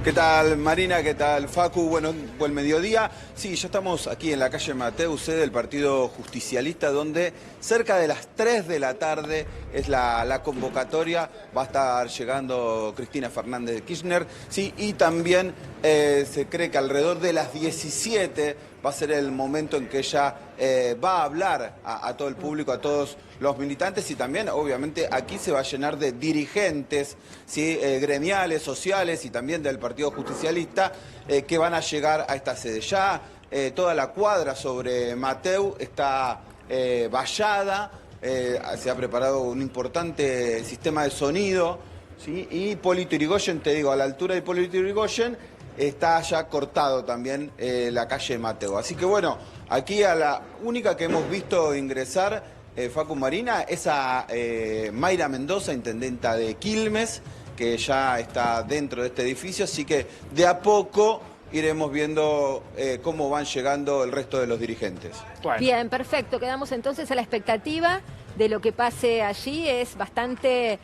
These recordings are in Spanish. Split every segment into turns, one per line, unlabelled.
¿Qué tal, Marina? ¿Qué tal, Facu? Bueno, buen mediodía. Sí, ya estamos aquí en la calle Mateu, sede del Partido Justicialista, donde cerca de las 3 de la tarde es la convocatoria. Va a estar llegando Cristina Fernández de Kirchner. Sí, y también se cree que alrededor de las 17 va a ser el momento en que ella va a hablar a todo el público, a todos los militantes, y también, obviamente, aquí se va a llenar de dirigentes, ¿sí? Gremiales, sociales y también del Partido Justicialista, que van a llegar a esta sede. Ya toda la cuadra sobre Mateu está vallada, se ha preparado un importante sistema de sonido, ¿sí? Y Hipólito Yrigoyen, te digo, a la altura de Hipólito Yrigoyen, está ya cortado también la calle Mateu. Así que bueno, aquí a la única que hemos visto ingresar, Facu, Marina, es a Mayra Mendoza, intendenta de Quilmes, que ya está dentro de este edificio, así que de a poco iremos viendo cómo van llegando el resto de los dirigentes.
Bueno.
Bien, perfecto. Quedamos entonces a la expectativa de lo que pase allí. Es bastante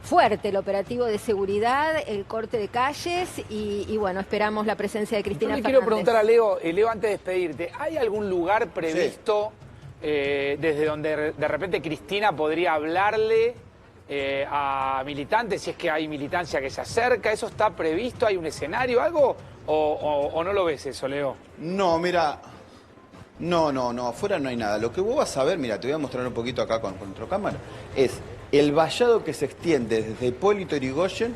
fuerte el operativo de seguridad, el corte de calles y bueno, esperamos la presencia de Cristina
Yo le
Fernández.
quiero preguntar a Leo, antes de despedirte, ¿hay algún lugar previsto desde donde de repente Cristina podría hablarle a militantes, si es que hay militancia que se acerca? ¿Eso está previsto? ¿Hay un escenario, algo? ¿O no lo ves eso, Leo?
No, mira, no, afuera no hay nada. Lo que vos vas a ver, mira, te voy a mostrar un poquito acá con nuestra cámara, es el vallado que se extiende desde Hipólito Yrigoyen,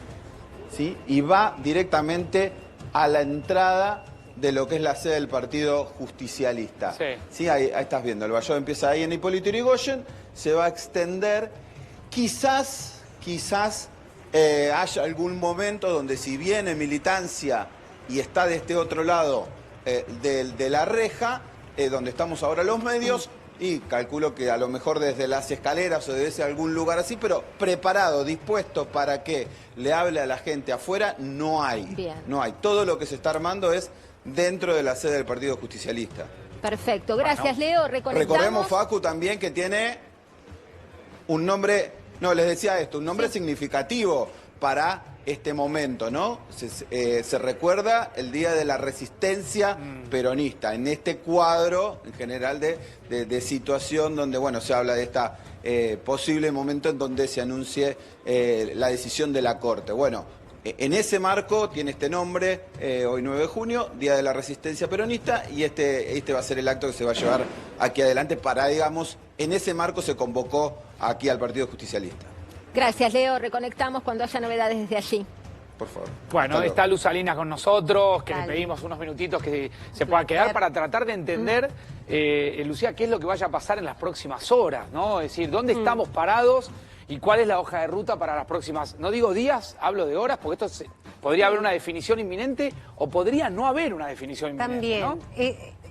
¿sí? Y va directamente a la entrada de lo que es la sede del Partido Justicialista.
Sí.
¿Sí? Ahí estás viendo, el vallado empieza ahí en Hipólito Yrigoyen, se va a extender. Quizás haya algún momento donde, si viene militancia y está de este otro lado de la reja, donde estamos ahora los medios, y calculo que a lo mejor desde las escaleras o desde algún lugar así, pero preparado, dispuesto para que le hable a la gente afuera, no hay.
Bien.
No hay. Todo lo que se está armando es dentro de la sede del Partido Justicialista.
Perfecto. Gracias, Leo. Reconectamos.
Recordemos, Facu, también que tiene un nombre, no, les decía esto, un nombre significativo para este momento, ¿no? Se recuerda el Día de la Resistencia Peronista, en este cuadro en general de situación donde, bueno, se habla de este posible momento en donde se anuncie la decisión de la Corte. Bueno, en ese marco tiene este nombre, hoy 9 de junio, Día de la Resistencia Peronista, y este va a ser el acto que se va a llevar aquí adelante para, digamos, en ese marco se convocó aquí al Partido Justicialista.
Gracias, Leo. Reconectamos cuando haya novedades desde allí.
Por favor.
Bueno, está Luz Salinas con nosotros, que
Dale.
le pedimos unos minutitos que se pueda quedar para tratar de entender, Lucía, qué es lo que vaya a pasar en las próximas horas, ¿no? Es decir, ¿dónde estamos parados y cuál es la hoja de ruta para las próximas, no digo días, hablo de horas, porque esto podría haber una definición inminente o podría no haber una definición inminente,
También,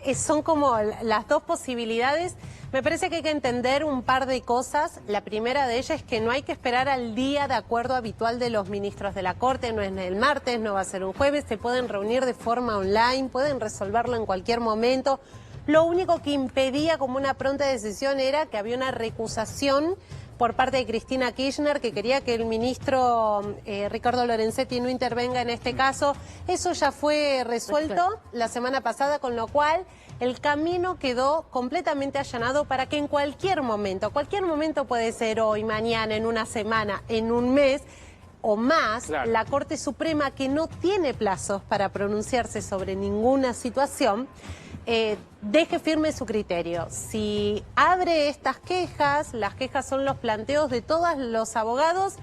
¿no?
son como las dos posibilidades. Me parece que hay que entender un par de cosas. La primera de ellas es que no hay que esperar al día de acuerdo habitual de los ministros de la Corte, no es el martes, no va a ser un jueves, se pueden reunir de forma online, pueden resolverlo en cualquier momento. Lo único que impedía como una pronta decisión era que había una recusación por parte de Cristina Kirchner, que quería que el ministro Ricardo Lorenzetti no intervenga en este caso. Eso ya fue resuelto la semana pasada, con lo cual el camino quedó completamente allanado para que en cualquier momento puede ser hoy, mañana, en una semana, en un mes o más,
claro,
la Corte Suprema, que no tiene plazos para pronunciarse sobre ninguna situación, deje firme su criterio. Si abre estas quejas, las quejas son los planteos de todos los abogados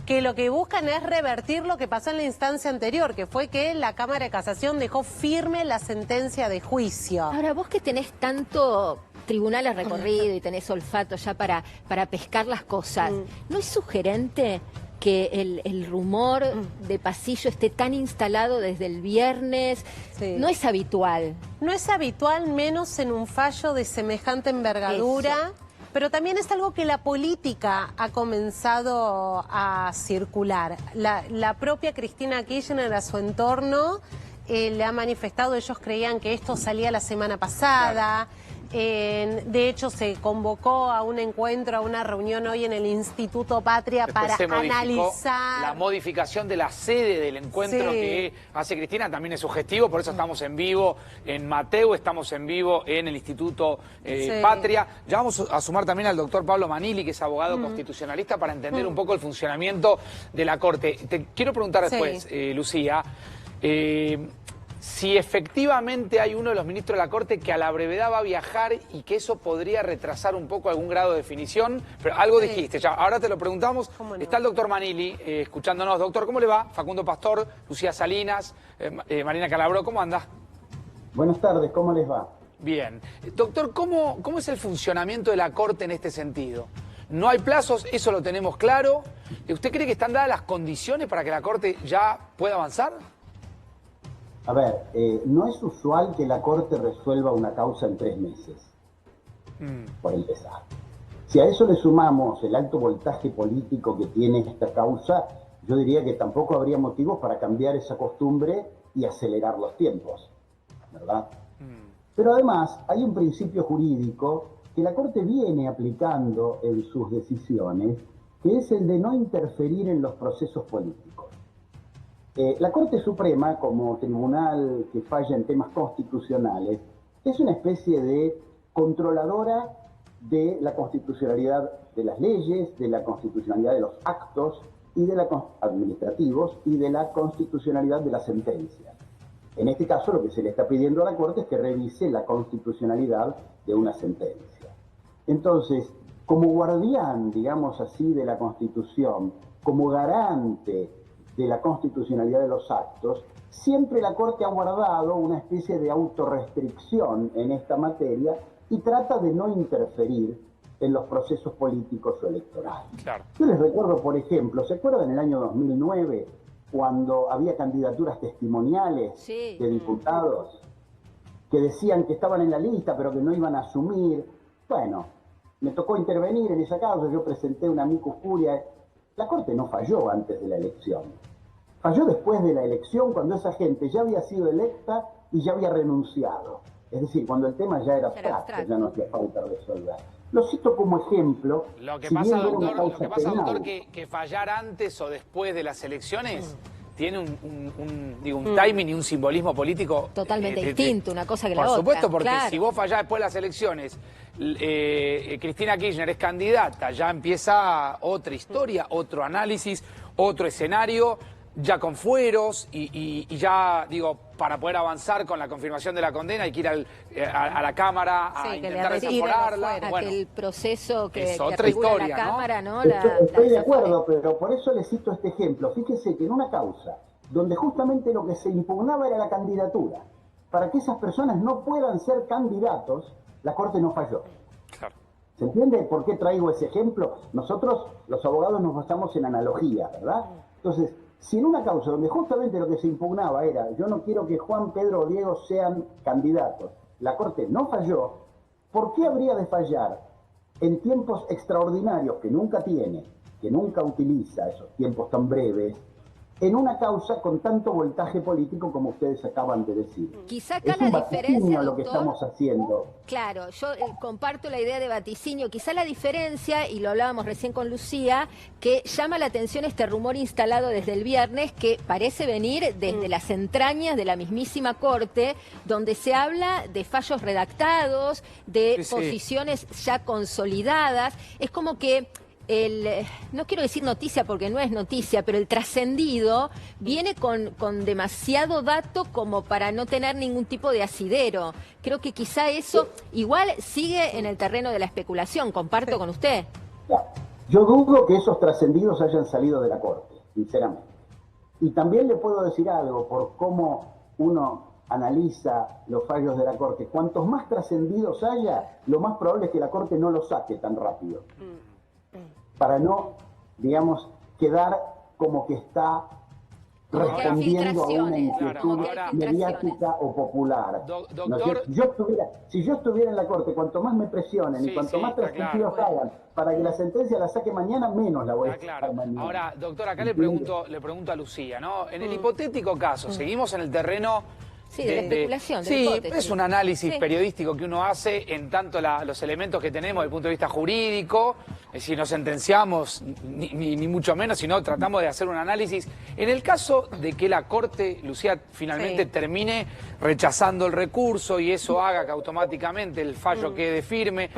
que lo que buscan es revertir lo que pasó en la instancia anterior, que fue que la Cámara de Casación dejó firme la sentencia de juicio.
Ahora, vos que tenés tanto tribunales recorrido y tenés olfato ya para pescar las cosas, ¿no es sugerente que el rumor de pasillo esté tan instalado desde el viernes?
Sí.
No es habitual.
No es habitual, menos en un fallo de semejante envergadura.
Eso.
Pero también es algo que la política ha comenzado a circular. La propia Cristina Kirchner a su entorno le ha manifestado, ellos creían que esto salía la semana pasada. De hecho, se convocó a un encuentro, a una reunión hoy en el Instituto Patria
Después
para
se modificó
analizar.
la modificación de la sede del encuentro que hace Cristina también es sugestivo, por eso estamos en vivo en Mateu, estamos en vivo en el Instituto Patria. Ya vamos a sumar también al doctor Pablo Manili, que es abogado constitucionalista, para entender un poco el funcionamiento de la Corte. Te quiero preguntar después, Lucía, si efectivamente hay uno de los ministros de la Corte que a la brevedad va a viajar y que eso podría retrasar un poco algún grado de definición, pero algo dijiste, ya, ahora te lo preguntamos. No? Está el doctor Manili escuchándonos. Doctor, ¿cómo le va? Facundo Pastor, Lucía Salinas, Marina Calabró, ¿cómo anda?
Buenas tardes, ¿cómo les va?
Bien. Doctor, ¿cómo es el funcionamiento de la Corte en este sentido? No hay plazos, eso lo tenemos claro. ¿Usted cree que están dadas las condiciones para que la Corte ya pueda avanzar?
A ver, no es usual que la Corte resuelva una causa en 3 meses, por empezar. Si a eso le sumamos el alto voltaje político que tiene esta causa, yo diría que tampoco habría motivos para cambiar esa costumbre y acelerar los tiempos, ¿verdad? Pero además hay un principio jurídico que la Corte viene aplicando en sus decisiones, que es el de no interferir en los procesos políticos. La Corte Suprema, como tribunal que falla en temas constitucionales, es una especie de controladora de la constitucionalidad de las leyes, de la constitucionalidad de los actos y de administrativos y de la constitucionalidad de las sentencias. En este caso, lo que se le está pidiendo a la Corte es que revise la constitucionalidad de una sentencia. Entonces, como guardián, digamos así, de la Constitución, como garante de la constitucionalidad de los actos, siempre la Corte ha guardado una especie de autorrestricción en esta materia y trata de no interferir en los procesos políticos o electorales. Claro. Yo les recuerdo, por ejemplo, ¿se acuerdan en el año 2009 cuando había candidaturas testimoniales de diputados que decían que estaban en la lista pero que no iban a asumir? Bueno, me tocó intervenir en esa causa, yo presenté una amicus curiae. La Corte no falló antes de la elección. Falló después de la elección, cuando esa gente ya había sido electa y ya había renunciado. Es decir, cuando el tema ya era abstracto, ya no hacía falta resolver. Lo cito como ejemplo.
Lo que pasa, doctor, que fallar antes o después de las elecciones tiene un timing y un simbolismo político
totalmente distinto, una cosa que la otra.
Por supuesto, porque si vos fallás después de las elecciones, Cristina Kirchner es candidata, ya empieza otra historia, otro análisis, otro escenario, ya con fueros y ya, digo, para poder avanzar con la confirmación de la condena hay que ir a la Cámara a intentar desaforarla.
Bueno, el proceso que
otra historia,
la Cámara, ¿no?
Estoy de acuerdo, pero por eso les cito este ejemplo. Fíjese que en una causa donde justamente lo que se impugnaba era la candidatura, para que esas personas no puedan ser candidatos, la Corte no falló.
Claro.
¿Se entiende por qué traigo ese ejemplo? Nosotros, los abogados, nos basamos en analogía, ¿verdad? Entonces, si en una causa donde justamente lo que se impugnaba era yo no quiero que Juan, Pedro o Diego sean candidatos, la Corte no falló, ¿por qué habría de fallar en tiempos extraordinarios que nunca tiene, que nunca utiliza esos tiempos tan breves, en una causa con tanto voltaje político como ustedes acaban de decir?
Quizá acá
es un
la diferencia,
lo que estamos haciendo.
Claro, yo comparto la idea de vaticinio. Quizá la diferencia, y lo hablábamos recién con Lucía, que llama la atención este rumor instalado desde el viernes que parece venir desde las entrañas de la mismísima Corte, donde se habla de fallos redactados, de posiciones ya consolidadas. Es como que no quiero decir noticia porque no es noticia, pero el trascendido viene con demasiado dato como para no tener ningún tipo de asidero. Creo que quizá eso igual sigue en el terreno de la especulación, comparto con usted.
Yo dudo que esos trascendidos hayan salido de la Corte, sinceramente. Y también le puedo decir algo por cómo uno analiza los fallos de la Corte. Cuantos más trascendidos haya, lo más probable es que la Corte no los saque tan rápido. Para no, digamos, quedar como que está respondiendo a una inquietud mediática o popular.
Doctor,
si yo estuviera en la Corte, cuanto más me presionen y cuanto más trascendidos hagan para que la sentencia la saque mañana, menos la voy a sacar mañana.
Ahora, doctor, acá le pregunto a Lucía, ¿no? En el hipotético caso, seguimos en el terreno
Sí, de la especulación, de
sí,
la hipótesis.
es un análisis
Sí.
periodístico que uno hace en tanto los elementos que tenemos desde el punto de vista jurídico, es decir, no sentenciamos ni mucho menos, sino tratamos de hacer un análisis. En el caso de que la Corte, Lucía, finalmente termine rechazando el recurso y eso haga que automáticamente el fallo quede firme,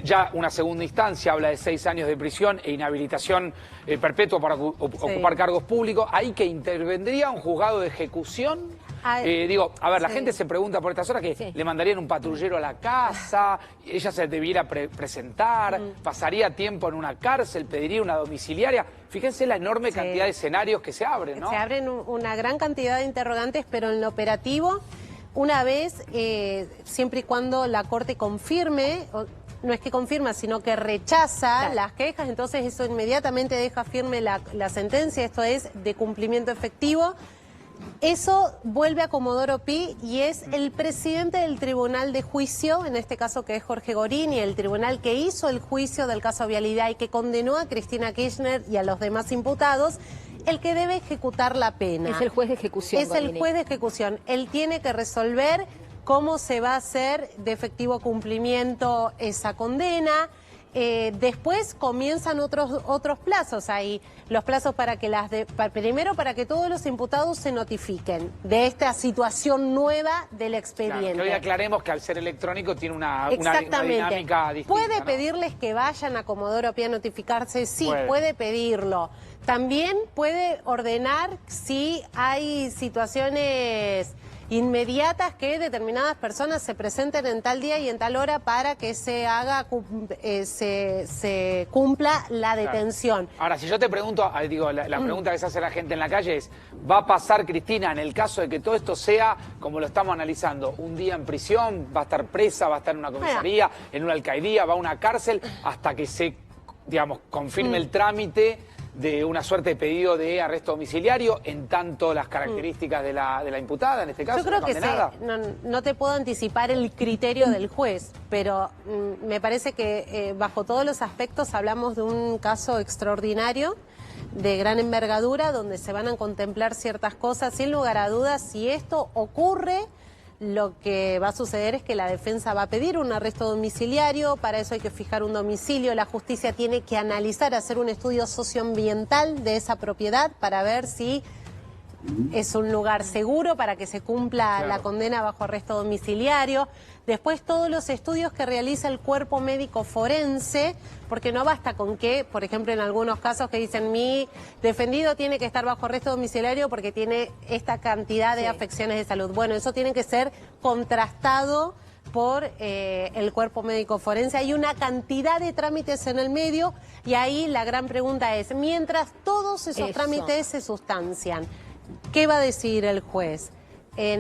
ya una segunda instancia habla de 6 años de prisión e inhabilitación perpetua para ocupar cargos públicos, ahí que intervendría un juzgado de ejecución. Digo, a ver, la gente se pregunta por estas horas que le mandarían un patrullero a la casa, ella se debiera presentar, pasaría tiempo en una cárcel, pediría una domiciliaria. Fíjense la enorme cantidad de escenarios que se abren, ¿no?
Se abren una gran cantidad de interrogantes, pero en lo operativo, una vez, siempre y cuando la Corte confirme, no es que confirma, sino que rechaza las quejas, entonces eso inmediatamente deja firme la sentencia, esto es de cumplimiento efectivo. Eso vuelve a Comodoro Pi y es el presidente del Tribunal de Juicio, en este caso que es Jorge Gorini, el tribunal que hizo el juicio del caso Vialidad y que condenó a Cristina Kirchner y a los demás imputados, el que debe ejecutar la pena.
Es el juez de ejecución,
Es
Gorini.
el juez de ejecución. Él tiene que resolver cómo se va a hacer de efectivo cumplimiento esa condena. Después comienzan otros plazos ahí, los plazos para que primero para que todos los imputados se notifiquen de esta situación nueva del expediente.
Claro, que hoy aclaremos que al ser electrónico tiene una dinámica distinta.
¿Puede
¿no?
pedirles que vayan a Comodoro Pi a notificarse? Sí, puede pedirlo. También puede ordenar si hay situaciones inmediatas que determinadas personas se presenten en tal día y en tal hora para que se haga se cumpla la detención.
Claro. Ahora, si yo te pregunto, digo, la pregunta que se hace la gente en la calle es, ¿va a pasar, Cristina, en el caso de que todo esto sea, como lo estamos analizando, un día en prisión, va a estar presa, va a estar en una comisaría, en una alcaldía, va a una cárcel, hasta que se, digamos, confirme el trámite de una suerte de pedido de arresto domiciliario, en tanto las características de la imputada, en este caso,
Yo creo
la
que
condenada?
no te puedo anticipar el criterio del juez, pero me parece que bajo todos los aspectos hablamos de un caso extraordinario, de gran envergadura, donde se van a contemplar ciertas cosas. Sin lugar a dudas, si esto ocurre, lo que va a suceder es que la defensa va a pedir un arresto domiciliario, para eso hay que fijar un domicilio, la justicia tiene que analizar, hacer un estudio socioambiental de esa propiedad para ver si es un lugar seguro para que se cumpla la condena bajo arresto domiciliario. Después todos los estudios que realiza el cuerpo médico forense, porque no basta con que, por ejemplo, en algunos casos que dicen mi defendido tiene que estar bajo arresto domiciliario porque tiene esta cantidad de afecciones de salud. Bueno, eso tiene que ser contrastado por el cuerpo médico forense. Hay una cantidad de trámites en el medio y ahí la gran pregunta es, mientras todos esos trámites se sustancian, ¿qué va a decidir el juez?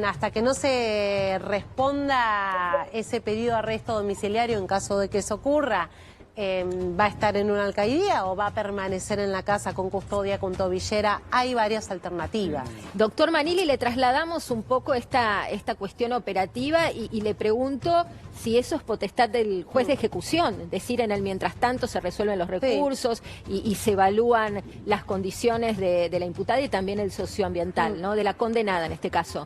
Hasta que no se responda ese pedido de arresto domiciliario en caso de que eso ocurra, ¿va a estar en una alcaldía o va a permanecer en la casa con custodia, con tobillera? Hay varias alternativas.
Doctor Manili, le trasladamos un poco esta cuestión operativa y le pregunto si eso es potestad del juez de ejecución, es decir, en el mientras tanto se resuelven los recursos y se evalúan las condiciones de la imputada y también el socioambiental, ¿no? De la condenada en este caso.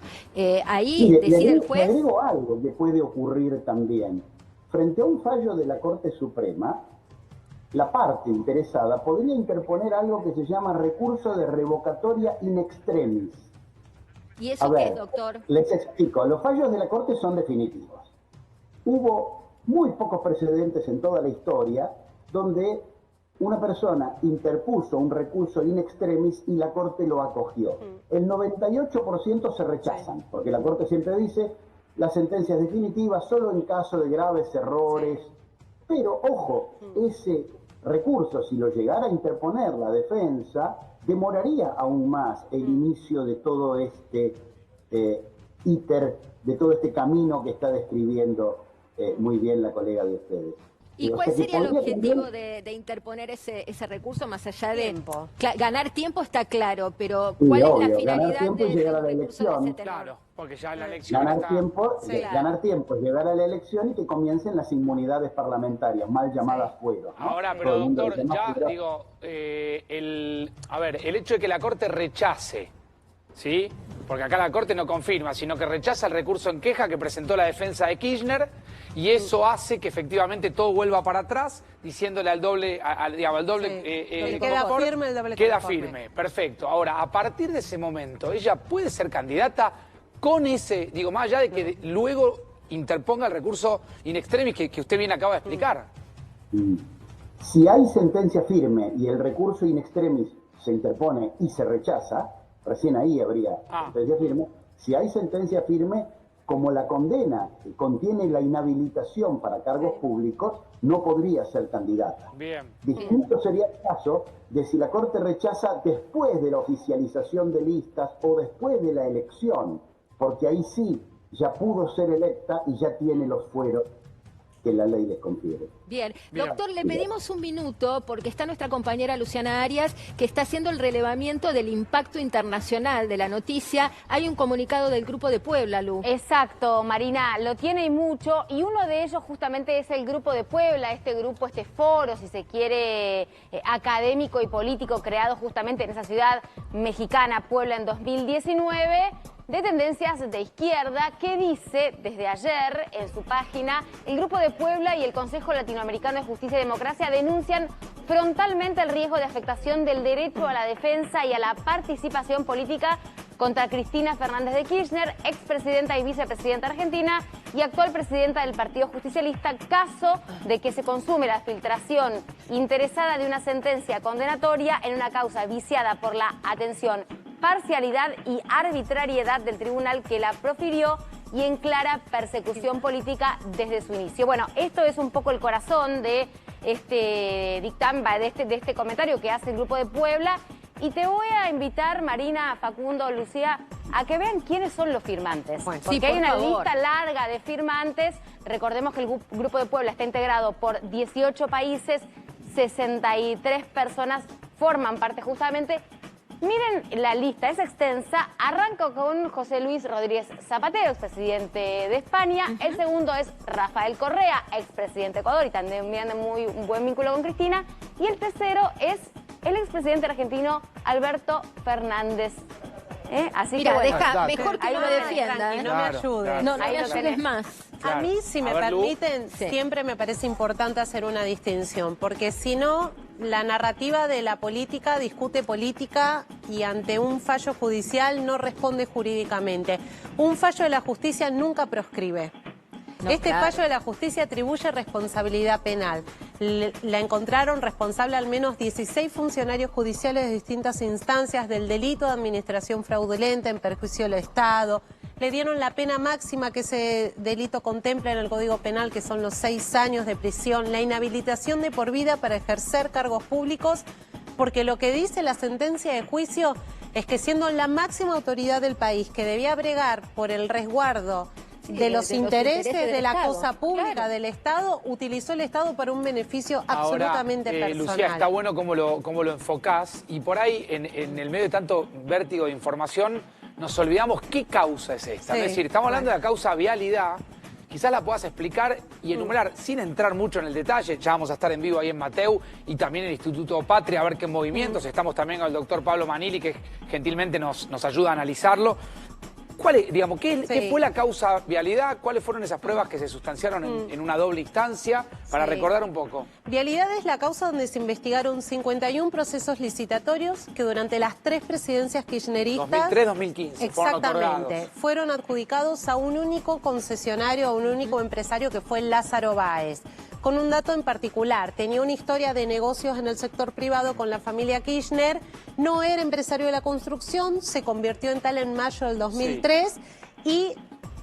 Ahí decide el juez.
Le digo algo que puede ocurrir también. Frente a un fallo de la Corte Suprema, la parte interesada podría interponer algo que se llama recurso de revocatoria in extremis.
¿Y eso qué es, doctor?
Les explico. Los fallos de la Corte son definitivos. Hubo muy pocos precedentes en toda la historia donde una persona interpuso un recurso in extremis y la Corte lo acogió. El 98% se rechazan, porque la Corte siempre dice la sentencia es definitiva solo en caso de graves errores. Pero, ojo, ese recurso, si lo llegara a interponer la defensa, demoraría aún más el inicio de todo este de todo este camino que está describiendo muy bien la colega de ustedes.
¿Y cuál sería el objetivo de interponer ese recurso más allá de ganar tiempo? Está claro, pero ¿cuál es la finalidad
ganar tiempo es llegar a la elección?
Claro, porque ya la elección
ganar tiempo es llegar a la elección y que comiencen las inmunidades parlamentarias, mal llamadas fueron, ¿no?
Ahora, pero doctor, ya digo, el hecho de que la Corte rechace ¿sí? Porque acá la Corte no confirma, sino que rechaza el recurso en queja que presentó la defensa de Kirchner, y eso hace que efectivamente todo vuelva para atrás, diciéndole al doble,
queda firme el doble
queda
conforme.
firme, perfecto. Ahora, a partir de ese momento, ella puede ser candidata con ese, digo, más allá de que luego interponga el recurso in extremis que usted bien acaba de explicar.
Si hay sentencia firme y el recurso in extremis se interpone y se rechaza, recién ahí habría sentencia firme. Si hay sentencia firme, como la condena contiene la inhabilitación para cargos públicos, no podría ser candidata.
Bien.
Distinto sería el caso de si la Corte rechaza después de la oficialización de listas o después de la elección, porque ahí sí ya pudo ser electa y ya tiene los fueros que la ley les confiere.
Bien, doctor, le pedimos un minuto porque está nuestra compañera Luciana Arias que está haciendo el relevamiento del impacto internacional de la noticia. Hay un comunicado del Grupo de Puebla, Lu.
Exacto, Marina, lo tiene y mucho, y uno de ellos justamente es el Grupo de Puebla, este grupo, este foro, si se quiere, académico y político creado justamente en esa ciudad mexicana, Puebla, en 2019, de tendencias de izquierda, que dice desde ayer en su página: el Grupo de Puebla y el Consejo Latinoamericano de Justicia y Democracia denuncian frontalmente el riesgo de afectación del derecho a la defensa y a la participación política contra Cristina Fernández de Kirchner, expresidenta y vicepresidenta argentina y actual presidenta del Partido Justicialista, caso de que se consume la filtración interesada de una sentencia condenatoria en una causa viciada por la, atención, parcialidad y arbitrariedad del tribunal que la profirió y en clara persecución política desde su inicio. Bueno, esto es un poco el corazón de este dictamen, de este comentario que hace el Grupo de Puebla. Y te voy a invitar, Marina, Facundo, Lucía, a que vean quiénes son los firmantes.
Bueno,
porque hay una lista larga de firmantes. Recordemos que el Grupo de Puebla está integrado por 18 países, 63 personas forman parte justamente. Miren la lista, es extensa. Arranco con José Luis Rodríguez Zapatero, expresidente de España. El segundo es Rafael Correa, expresidente de Ecuador y también un buen vínculo con Cristina. Y el tercero es el expresidente argentino Alberto Fernández. Así
Mira,
que bueno,
deja, mejor que
ahí
no
lo
me
tenés,
defienda.
tranqui, no me ayudes.
No me
Ahí lo
ayudes
tenés.
más.
A mí, si me
A ver, Lu.
permiten,
Sí.
siempre me parece importante hacer una distinción, porque si no, la narrativa de la política discute política y ante un fallo judicial no responde jurídicamente. Un fallo de la justicia nunca proscribe.
No,
Este
claro.
fallo de la justicia atribuye responsabilidad penal. La encontraron responsable al menos 16 funcionarios judiciales de distintas instancias del delito de administración fraudulenta en perjuicio del Estado. Le dieron la pena máxima que ese delito contempla en el Código Penal, que son los 6 años de prisión, la inhabilitación de por vida para ejercer cargos públicos, porque lo que dice la sentencia de juicio es que siendo la máxima autoridad del país que debía bregar por el resguardo de los intereses de la
Estado.
cosa pública,
Claro.
del Estado, utilizó el Estado para un beneficio absolutamente
Ahora,
personal.
Lucía, está bueno cómo lo enfocás, y por ahí, en el medio de tanto vértigo de información, nos olvidamos qué causa es esta.
Sí,
Es decir, estamos hablando de la causa vialidad. Quizás la puedas explicar y enumerar sin entrar mucho en el detalle. Ya vamos a estar en vivo ahí en Mateu y también en el Instituto Patria a ver qué movimientos. Estamos también con el doctor Pablo Manili, que gentilmente nos ayuda a analizarlo. ¿Qué fue la causa vialidad? ¿Cuáles fueron esas pruebas que se sustanciaron en una doble instancia? Para
Sí.
recordar un poco.
Vialidad es la causa donde se investigaron 51 procesos licitatorios que durante las 3 presidencias kirchneristas...
2003-2015 fueron
Exactamente.
otorgados.
Fueron adjudicados a un único concesionario, a un único empresario que fue Lázaro Báez. Con un dato en particular, tenía una historia de negocios en el sector privado con la familia Kirchner, no era empresario de la construcción, se convirtió en tal en mayo del 2003 y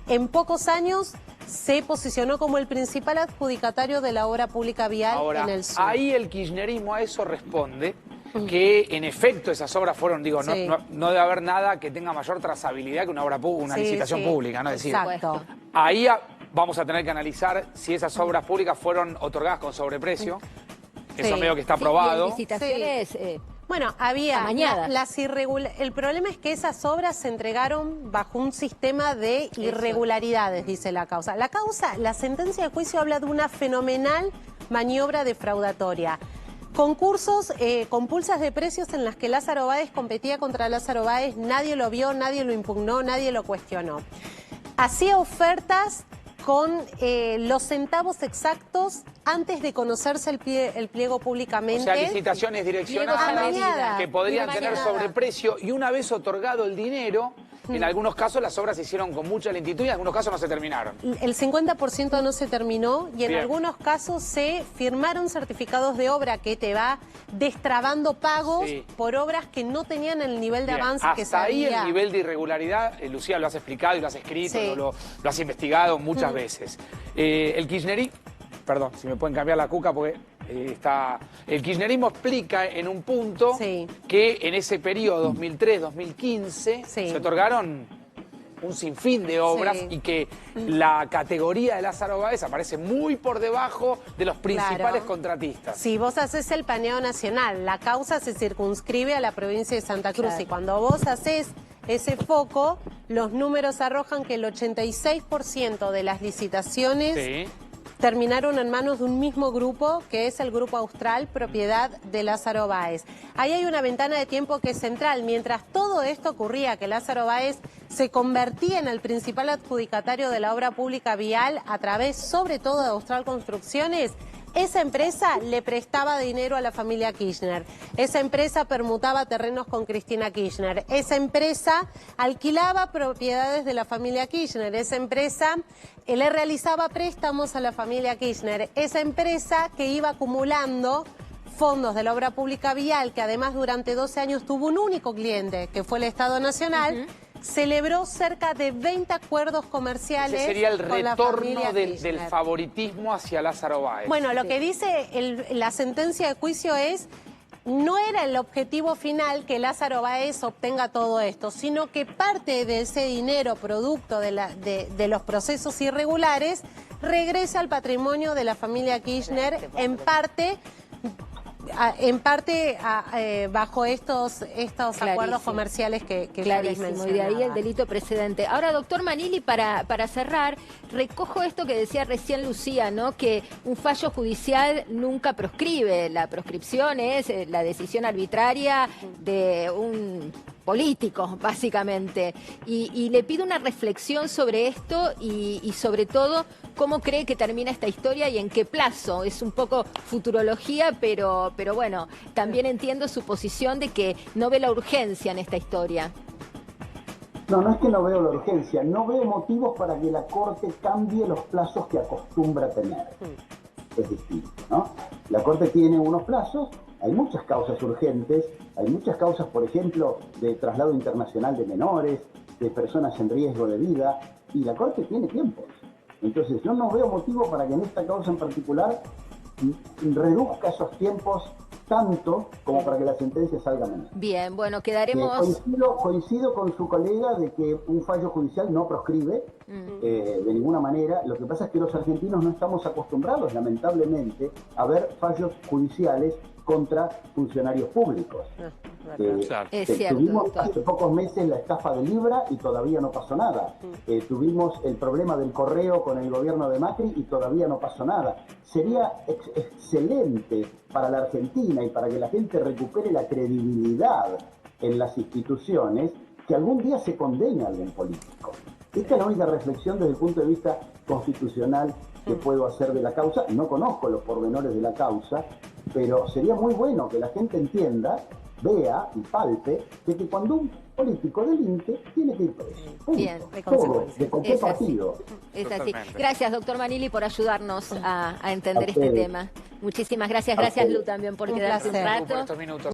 en pocos años se posicionó como el principal adjudicatario de la obra pública vial
Ahora,
en el sur.
ahí el kirchnerismo a eso responde que en efecto esas obras fueron, digo,
Sí.
no debe haber nada que tenga mayor trazabilidad que una obra una
Sí,
licitación
sí.
pública, ¿no? Es decir,
Exacto.
ahí vamos a tener que analizar si esas obras públicas fueron otorgadas con sobreprecio. Eso
Sí.
medio que está
Sí, y
aprobado.
en licitaciones,
Bueno, había
amañadas.
el problema es que esas obras se entregaron bajo un sistema de irregularidades, dice la causa. La sentencia de juicio habla de una fenomenal maniobra defraudatoria. Concursos con pulsas de precios en las que Lázaro Báez competía contra Lázaro Báez, nadie lo vio, nadie lo impugnó, nadie lo cuestionó. Hacía ofertas con los centavos exactos antes de conocerse el pliego públicamente.
O sea, licitaciones direccionadas que podrían tener sobreprecio, y una vez otorgado el dinero, en algunos casos las obras se hicieron con mucha lentitud y en algunos casos no se terminaron.
El 50% no se terminó y en algunos casos se firmaron certificados de obra que te va destrabando pagos por obras que no tenían el nivel de avance que se había.
Hasta ahí el nivel de irregularidad, Lucía, lo has explicado y lo has escrito, lo has investigado muchas veces. El kirchnerismo, perdón, si me pueden cambiar la cuca porque el kirchnerismo explica en un punto que en ese periodo 2003-2015 se otorgaron un sinfín de obras y que la categoría de Lázaro Báez aparece muy por debajo de los principales contratistas.
Si vos haces el paneo nacional, la causa se circunscribe a la provincia de Santa Cruz y cuando vos haces ese foco, los números arrojan que el 86% de las licitaciones terminaron en manos de un mismo grupo, que es el Grupo Austral, propiedad de Lázaro Báez. Ahí hay una ventana de tiempo que es central. Mientras todo esto ocurría, que Lázaro Báez se convertía en el principal adjudicatario de la obra pública vial a través, sobre todo, de Austral Construcciones, esa empresa le prestaba dinero a la familia Kirchner. Esa empresa permutaba terrenos con Cristina Kirchner. Esa empresa alquilaba propiedades de la familia Kirchner. Esa empresa le realizaba préstamos a la familia Kirchner. Esa empresa que iba acumulando fondos de la obra pública vial, que además durante 12 años tuvo un único cliente, que fue el Estado Nacional, celebró cerca de 20 acuerdos comerciales.
Ese sería el retorno del favoritismo hacia Lázaro Báez.
Bueno, lo que dice la sentencia de juicio es: no era el objetivo final que Lázaro Báez obtenga todo esto, sino que parte de ese dinero producto de los procesos irregulares regresa al patrimonio de la familia Kirchner, en parte bajo estos acuerdos comerciales que
clarísimo, y de ahí el delito precedente. Ahora, doctor Manili, para cerrar, recojo esto que decía recién Lucía, ¿no? Que un fallo judicial nunca proscribe. La proscripción es la decisión arbitraria de un político, básicamente. Y le pido una reflexión sobre esto y sobre todo, ¿cómo cree que termina esta historia y en qué plazo? Es un poco futurología, pero bueno, también entiendo su posición de que no ve la urgencia en esta historia.
No es que no veo la urgencia, no veo motivos para que la Corte cambie los plazos que acostumbra tener. Es distinto, ¿no? La Corte tiene unos plazos, hay muchas causas urgentes, hay muchas causas, por ejemplo, de traslado internacional de menores, de personas en riesgo de vida, y la Corte tiene tiempos. Entonces yo no veo motivo para que en esta causa en particular reduzca esos tiempos tanto como para que la sentencia salga menos.
Bien, bueno, quedaremos...
Coincido con su colega de que un fallo judicial no proscribe de ninguna manera. Lo que pasa es que los argentinos no estamos acostumbrados, lamentablemente, a ver fallos judiciales contra funcionarios públicos.
Es cierto,
tuvimos hace pocos meses la estafa de Libra y todavía no pasó nada. Tuvimos el problema del correo con el gobierno de Macri y todavía no pasó nada. Sería excelente para la Argentina y para que la gente recupere la credibilidad en las instituciones que algún día se condene a algún político. Esta es la única reflexión desde el punto de vista constitucional que puedo hacer de la causa. No conozco los pormenores de la causa, pero sería muy bueno que la gente entienda, vea y palpe de que cuando un político delinque tiene que ir preso.
Bien,
todo, de cualquier partido.
Es así. Gracias, doctor Manili, por ayudarnos a entender este tema. Muchísimas gracias. Gracias, Lu, también por quedarse un rato.
Por estos minutos.